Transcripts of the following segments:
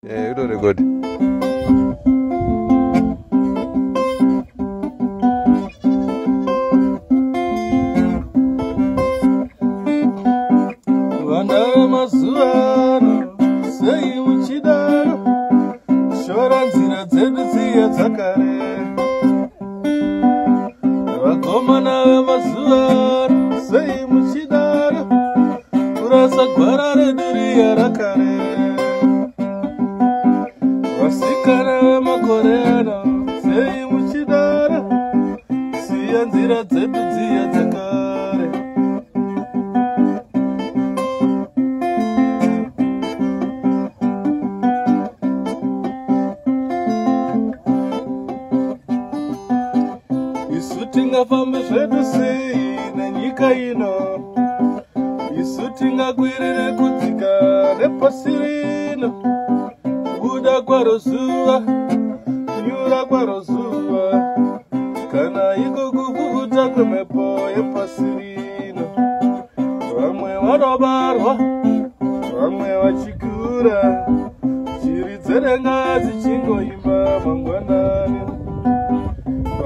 Yeah, you do good. Vana mazuano sei muchidaro shora nzira dzedu dziya dzakare vakomana vemazuano sei muchidaro kurasa gwara redu riya rakare vasikana vemakore ano sei muchidaro siya nzira dzedu dziya dzakare isu tingafambe zvedu sei nenyika ino isu tingakwirire kudzika nepasi rino kubuda kwaro zuva kunyura kwaro zuva kana iko kuvuvuta kwemhepo yepasi rino vamwe vanobarwa vamwe vachikura shiri dzedenga dzichingoimba mangwanani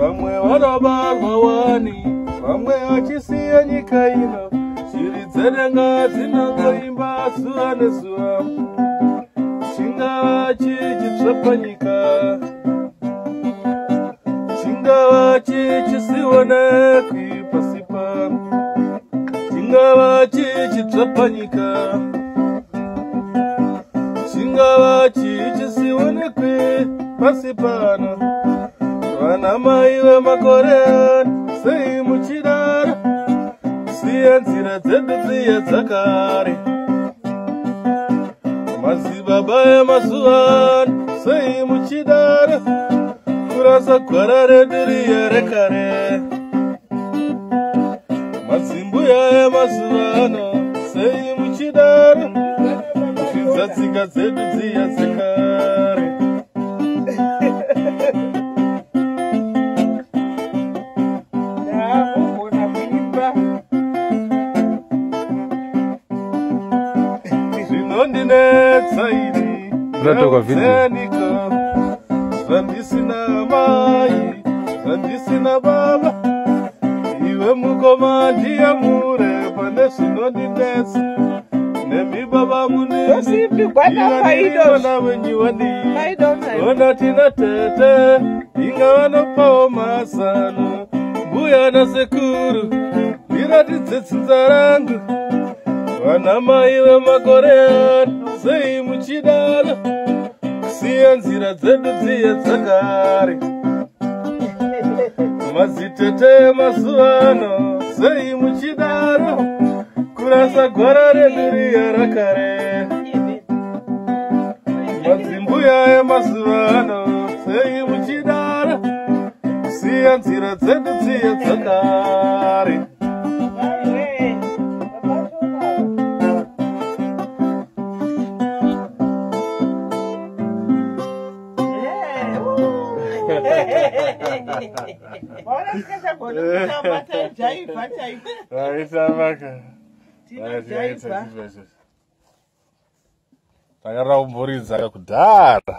vamwe vanobarwa wani vamwe vachisiya nyika ino shiri dzedenga dzinongoimba zuva nezuva chingava chichitsva panyika chingava chichisionekwi pasi pano chingava chichitsva panyika chingava chichisionekwi pasi pano vana mai vemakore ano sei muchidaro siya nzira dzedu dziya dzakare madzibaba emazuva ano sei muchidaro kurasa gwara redu riya rekare madzimbuya emazuva ano sei muchidaro kuzvidza tsika dzedu dziya dzekare zvinondinetsa iri zveniko zvandisina mai zvandisina baba iwe mukoma ndiyamure pane zvinondinetsa nemi baba muniniona wenyiwani ona tina tete ingavanopawo mazano mbuya nasekuru ndiratidze tsinza rangu vana mai vemakore ano sei muchidaro kusiya nzira dzedu dziya dzakare madzitete emazuva ano sei muchidaro kurasa gwara redu riya rakare madzimbuya emazuva ano sei muchidaro kusiya nzira dzedu dziya dzakare takaraumboridzaka kudhara